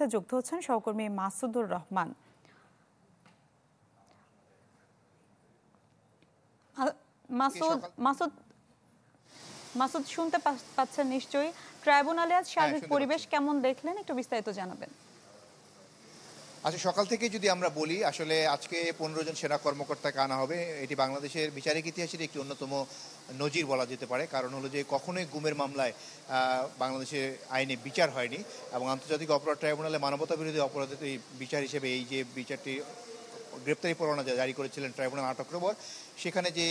সাথে যুক্ত হচ্ছেন সহকর্মী মাসুদুর রহমান। মাসুদ শুনতে পাচ্ছেন নিশ্চয়ই। ট্রাইব্যুনালে আজ সার্বিক পরিবেশ কেমন দেখলেন, একটু বিস্তারিত জানাবেন। আচ্ছা, সকাল থেকে যদি আমরা বলি, আসলে আজকে 15 জন সেনা কর্মকর্তাকে আনা হবে। এটি বাংলাদেশের বিচারিক ইতিহাসের একটি অন্যতম নজির বলা যেতে পারে। কারণ হলো যে কখনোই গুমের মামলায় বাংলাদেশের আইনে বিচার হয়নি এবং আন্তর্জাতিক অপরাধ ট্রাইব্যুনালে মানবতা বিরোধী অপরাধের বিচার হিসেবে এই যে বিচারটি গ্রেপ্তারি পরোয়ানা জারি করেছিলেন ট্রাইব্যুনাল 8 অক্টোবর, সেখানে যে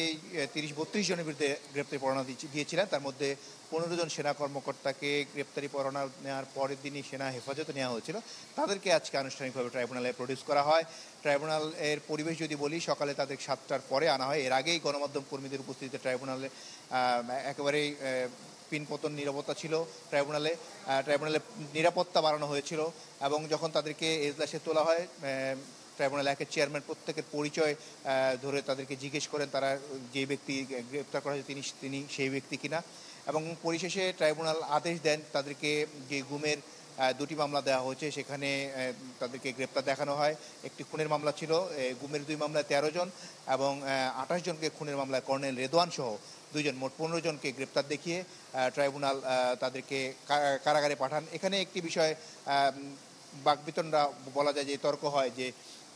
30-32 জনের বিরুদ্ধে গ্রেপ্তারি পরোয়ানা দিয়েছিলেন, তার মধ্যে 15 জন সেনা কর্মকর্তাকে গ্রেপ্তারি পরোয়ানা নেওয়ার পরের দিনই সেনা হেফাজতে নেওয়া হয়েছিল। তাদেরকে আজকে আনুষ্ঠানিকভাবে ট্রাইব্যুনালে প্রডিউস করা হয়। ট্রাইব্যুনাল এর পরিবেশ যদি বলি, সকালে তাদের 7টার পরে আনা হয়। এর আগেই গণমাধ্যম কর্মীদের উপস্থিতিতে ট্রাইব্যুনালে একেবারেই পিনপতন নিরাপত্তা ছিল। ট্রাইব্যুনালে নিরাপত্তা বাড়ানো হয়েছিল এবং যখন তাদেরকে এজলাসে তোলা হয়, ট্রাইব্যুনাল একের চেয়ারম্যান প্রত্যেকের পরিচয় ধরে তাদেরকে জিজ্ঞেস করেন তারা যে ব্যক্তি গ্রেপ্তার করা হয়েছে তিনি সেই ব্যক্তি কিনা, এবং পরিশেষে ট্রাইব্যুনাল আদেশ দেন তাদেরকে যে গুমের 2টি মামলা দেওয়া হয়েছে সেখানে তাদেরকে গ্রেপ্তার দেখানো হয়। একটি খুনের মামলা ছিল, গুমের 2 মামলায় 13 জন এবং 28 জনকে খুনের মামলায় কর্নেল রেদওয়ান সহ 2 জন, মোট 15 জনকে গ্রেপ্তার দেখিয়ে ট্রাইব্যুনাল তাদেরকে কারাগারে পাঠান। এখানে একটি বিষয় বাকবিতণ্ডা বলা যায়, যে তর্ক হয় যে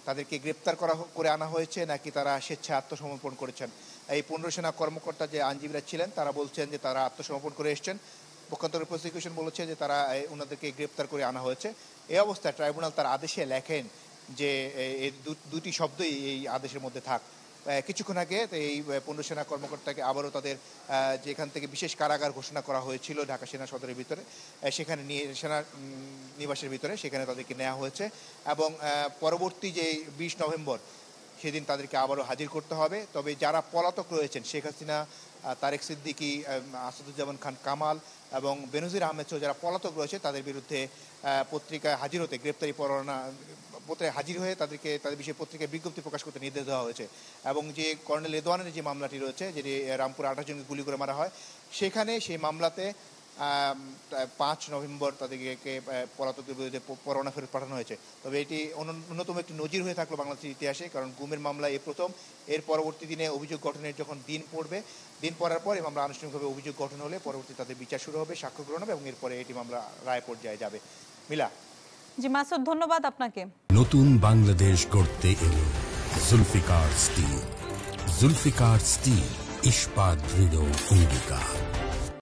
তাদেরকে গ্রেপ্তার করে আনা হয়েছে নাকি তারা স্বেচ্ছায় আত্মসমর্পণ করেছেন। এই 15 সেনা কর্মকর্তা যে আইনজীবীরা ছিলেন তারা বলছেন যে তারা আত্মসমর্পণ করে এসেছেন। পক্ষান্তরে প্রসিকিউশন বলেছে যে তারা ওনাদেরকে গ্রেপ্তার করে আনা হয়েছে। এই অবস্থায় ট্রাইব্যুনাল তার আদেশে লেখেন যে এই 2টি শব্দই এই আদেশের মধ্যে থাক। কিছুক্ষণ আগে এই 15 সেনা কর্মকর্তাকে আবারও তাদের যেখান থেকে বিশেষ কারাগার ঘোষণা করা হয়েছিল ঢাকা সেনা সদরের ভিতরে, সেখানে সেনা নিবাসের ভিতরে, সেখানে তাদেরকে নেওয়া হয়েছে এবং পরবর্তী যে 20 নভেম্বর সেদিন তাদেরকে আবারও হাজির করতে হবে। তবে যারা পলাতক রয়েছেন, শেখ হাসিনা, তারেক সিদ্দিকী, আসাদুজ্জামান খান কামাল এবং বেনজির আহমেদ সহ যারা পলাতক রয়েছে, তাদের বিরুদ্ধে পত্রিকায় হাজির হতে, গ্রেপ্তারি পরোয়ানা পত্রিকায় হাজির হয়ে তাদের বিষয়ে পত্রিকায় বিজ্ঞপ্তি প্রকাশ করতে নির্দেশ দেওয়া হয়েছে। এবং যে কর্নেল রেদওয়ানের যে মামলাটি রয়েছে, যেটি রামপুর 28 জনকে গুলি করে মারা হয়, সেখানে সেই মামলাতে 5 নভেম্বর তাদেরকে পলাতকদের বিরুদ্ধে পরোয়ানা ফেরত পাঠানো হয়েছে। তবে এটি অন্যতম একটি নজির হয়ে থাকলো বাংলাদেশের ইতিহাসে, কারণ গুমের মামলা এই প্রথম। এর পরবর্তী দিনে অভিযোগ গঠনের যখন দিন পড়ার পর এই মামলা আনুষ্ঠানিকভাবে অভিযোগ গঠন হলে পরবর্তী তাদের বিচার শুরু হবে, সাক্ষ্য গ্রহণ হবে এবং এরপরে এটি মামলা রায় পর্যায়ে যাবে। মিলা। জি মাসুদ, ধন্যবাদ আপনাকে। নতুন বাংলাদেশ গড়তে এলো জুলফিকার স্টিল। জুলফিকার স্টিল, ইস্পাত দৃঢ় অঙ্গীকার।